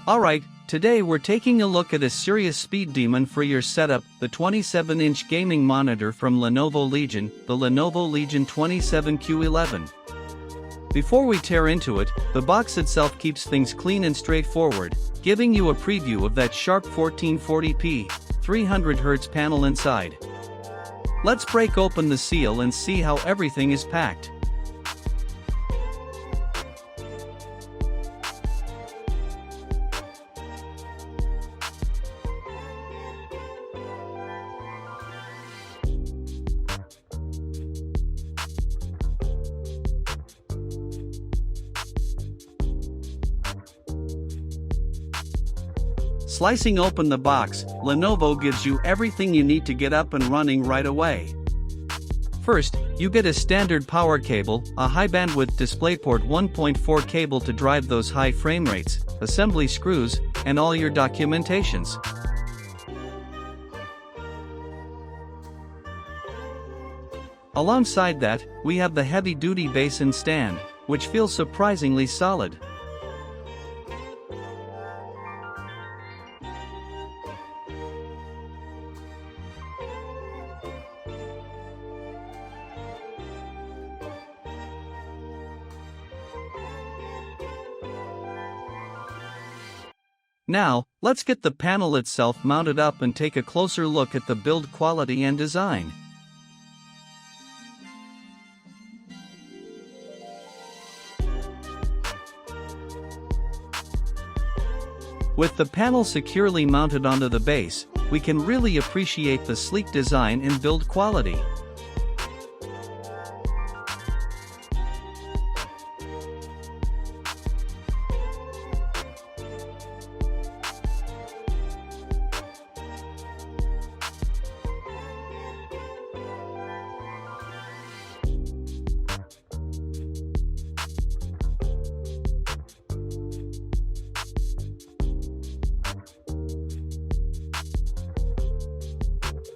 Alright, today we're taking a look at a serious speed demon for your setup, the 27-inch gaming monitor from Lenovo Legion, the Lenovo Legion 27Q-11. Before we tear into it, the box itself keeps things clean and straightforward, giving you a preview of that sharp 1440p, 300Hz panel inside. Let's break open the seal and see how everything is packed. Slicing open the box, Lenovo gives you everything you need to get up and running right away. First, you get a standard power cable, a high-bandwidth DisplayPort 1.4 cable to drive those high frame rates, assembly screws, and all your documentations. Alongside that, we have the heavy-duty base and stand, which feels surprisingly solid. Now, let's get the panel itself mounted up and take a closer look at the build quality and design. With the panel securely mounted onto the base, we can really appreciate the sleek design and build quality.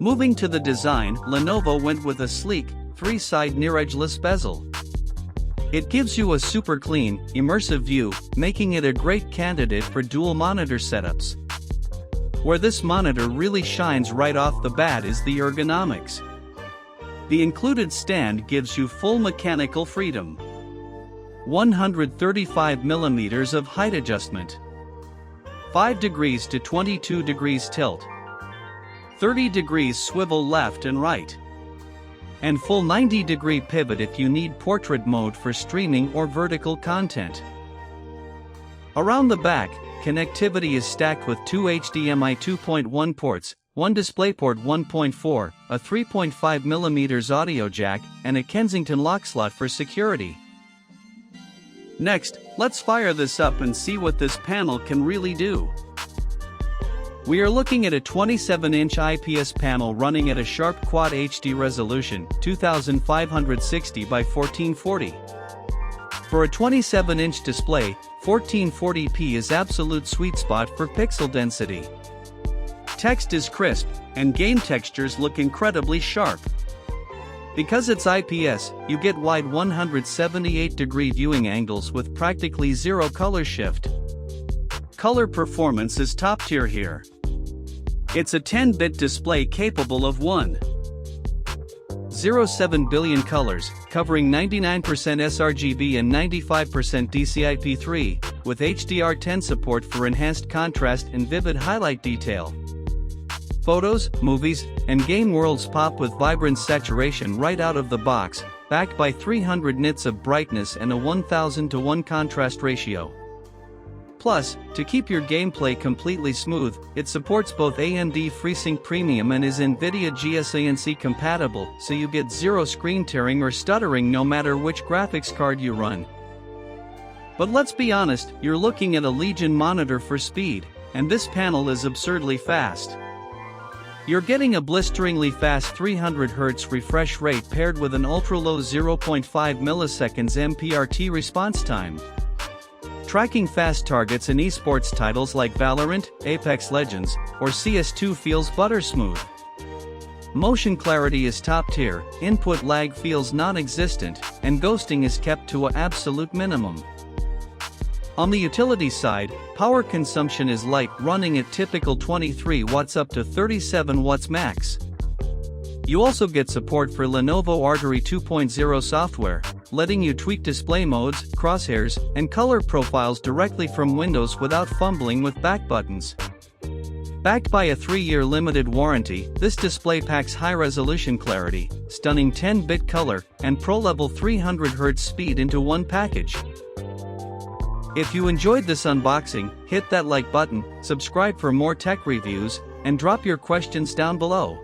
Moving to the design, Lenovo went with a sleek, three-side NearEdgeless bezel. It gives you a super clean, immersive view, making it a great candidate for dual monitor setups. Where this monitor really shines right off the bat is the ergonomics. The included stand gives you full mechanical freedom. 135mm of height adjustment. 5 degrees to 22 degrees tilt. 30 degrees swivel left and right. And full 90-degree pivot if you need portrait mode for streaming or vertical content. Around the back, connectivity is stacked with 2 HDMI 2.1 ports, 1 DisplayPort 1.4, a 3.5mm audio jack, and a Kensington lock slot for security. Next, let's fire this up and see what this panel can really do. We are looking at a 27-inch IPS panel running at a sharp Quad HD resolution, 2560 by 1440. For a 27-inch display, 1440p is absolute sweet spot for pixel density. Text is crisp, and game textures look incredibly sharp. Because it's IPS, you get wide 178-degree viewing angles with practically zero color shift. Color performance is top tier here. It's a 10-bit display capable of 1.07 billion colors, covering 99% sRGB and 95% DCI-P3, with HDR10 support for enhanced contrast and vivid highlight detail. Photos, movies, and game worlds pop with vibrant saturation right out of the box, backed by 300 nits of brightness and a 1000:1 contrast ratio. Plus, to keep your gameplay completely smooth, it supports both AMD FreeSync Premium and is NVIDIA GSANC compatible, so you get zero screen tearing or stuttering no matter which graphics card you run. But let's be honest, you're looking at a Legion monitor for speed, and this panel is absurdly fast. You're getting a blisteringly fast 300Hz refresh rate paired with an ultra-low 0.5 milliseconds MPRT response time. Tracking fast targets in esports titles like Valorant, Apex Legends, or CS2 feels buttersmooth. Motion clarity is top tier, input lag feels non-existent, and ghosting is kept to an absolute minimum. On the utility side, power consumption is light, running at typical 23 watts up to 37 watts max. You also get support for Lenovo Artery 2.0 software, letting you tweak display modes, crosshairs, and color profiles directly from Windows without fumbling with back buttons. Backed by a 3-year limited warranty, this display packs high-resolution clarity, stunning 10-bit color, and pro-level 300Hz speed into one package. If you enjoyed this unboxing, hit that like button, subscribe for more tech reviews, and drop your questions down below.